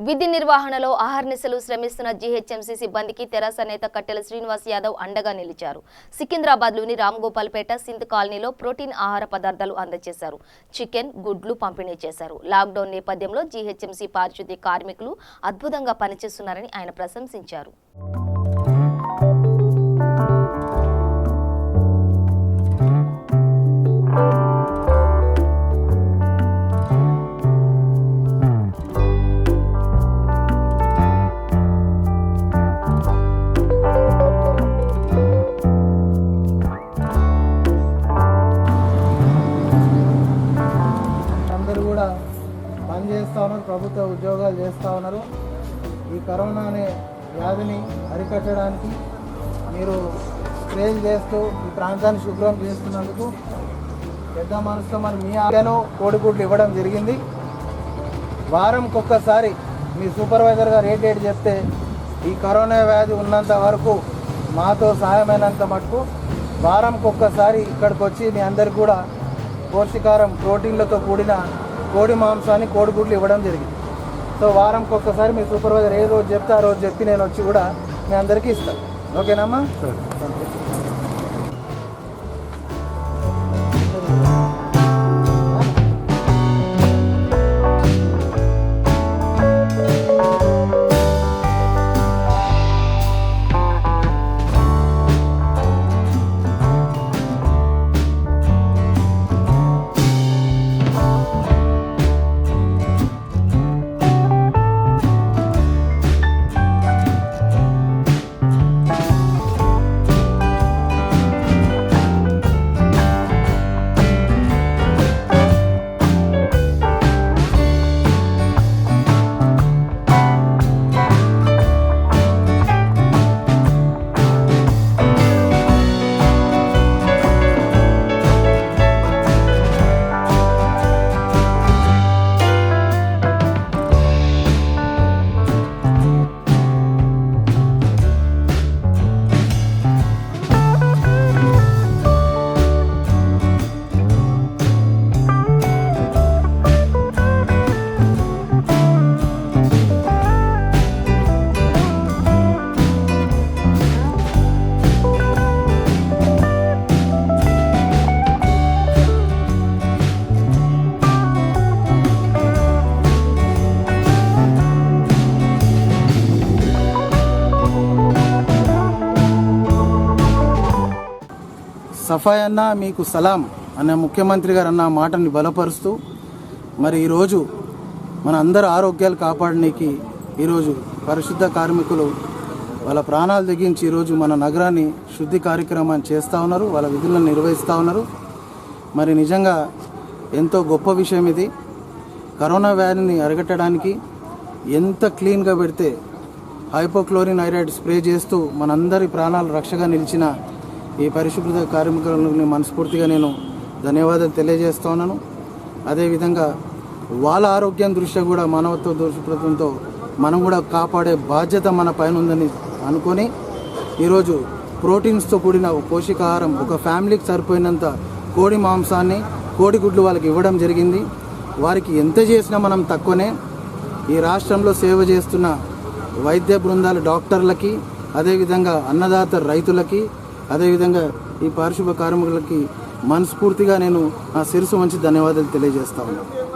విధి నిర్వహణలో అహర్నిశలు శ్రమిస్తున్న జీహెచ్ఎంసీ సిబ్బందికి తెరాస నేత కట్టెల శ్రీనివాస్ యాదవ్ అండగా నిలిచారు. సికింద్రాబాద్లోని రామ్గోపాల్పేట సింధ్ కాలనీలో ప్రోటీన్ ఆహార పదార్థాలు అందజేశారు. చికెన్, గుడ్లు పంపిణీ చేశారు. లాక్డౌన్ నేపథ్యంలో జీహెచ్ఎంసీ పారిశుద్ధ్య కార్మికులు అద్భుతంగా పనిచేస్తున్నారని ఆయన ప్రశంసించారు. పని చేస్తూ ఉన్నారు, ప్రభుత్వ ఉద్యోగాలు చేస్తూ ఉన్నారు. ఈ కరోనా అనే వ్యాధిని అరికట్టడానికి మీరు స్ప్రేలు చేస్తూ ఈ ప్రాంతాన్ని శుభ్రం చేస్తున్నందుకు పెద్ద మనసుతో మరి మీ ఆటను కోడిగుడ్లు ఇవ్వడం జరిగింది. వారంకి ఒక్కసారి మీ సూపర్వైజర్ గారు ఏ డేట్ చెప్తే ఈ కరోనా వ్యాధి ఉన్నంత వరకు మాతో సహాయమైనంత మటుకు వారంకి ఒక్కసారి ఇక్కడికి వచ్చి మీ అందరికి కూడా పౌష్టికారం ప్రోటీన్లతో కూడిన కోడి మాంసాన్ని కోడిగుడ్లు ఇవ్వడం జరిగింది. సో వారంకి ఒక్కసారి మీ సూపర్వైజర్ ఏ రోజు చెప్తే ఆ రోజు చెప్పి నేను వచ్చి కూడా మీ అందరికీ ఇస్తాను. ఓకేనమ్మా? సఫాయి అన్న మీకు సలాం అనే ముఖ్యమంత్రి గారు అన్న మాటని బలపరుస్తూ మరి ఈరోజు మన అందరి ఆరోగ్యాలు కాపాడడానికి ఈరోజు పరిశుద్ధ కార్మికులు వాళ్ళ ప్రాణాలు తెగించి ఈరోజు మన నగరాన్ని శుద్ధి కార్యక్రమాన్ని చేస్తూ ఉన్నారు, వాళ్ళ విధులను నిర్వహిస్తూ ఉన్నారు. మరి నిజంగా ఎంతో గొప్ప విషయం ఇది. కరోనా వ్యాధిని అరికట్టడానికి ఎంత క్లీన్గా పెడితే హైపోక్లోరిన్ ఐరైడ్ స్ప్రే చేస్తూ మనందరి ప్రాణాలు రక్షగా నిలిచిన ఈ పరిశుభ్రత కార్మికులను మనస్ఫూర్తిగా నేను ధన్యవాదాలు తెలియజేస్తూ ఉన్నాను. అదేవిధంగా వాళ్ళ ఆరోగ్యం దృష్ట్యా కూడా మానవత్వ దృక్పథంతో మనం కూడా కాపాడే బాధ్యత మన పైన ఉందని అనుకొని ఈరోజు ప్రోటీన్స్తో కూడిన పోషకాహారం ఒక ఫ్యామిలీకి సరిపోయినంత కోడి మాంసాన్ని కోడిగుడ్లు వాళ్ళకి ఇవ్వడం జరిగింది. వారికి ఎంత చేసినా మనం తక్కువనే. ఈ రాష్ట్రంలో సేవ చేస్తున్న వైద్య బృందాల డాక్టర్లకి, అదేవిధంగా అన్నదాత రైతులకి, అదేవిధంగా ఈ పారిశుభ్ర కార్మికులకి మనస్ఫూర్తిగా నేను నా శిరస్సు వంచి ధన్యవాదాలు తెలియజేస్తా ఉన్నాను.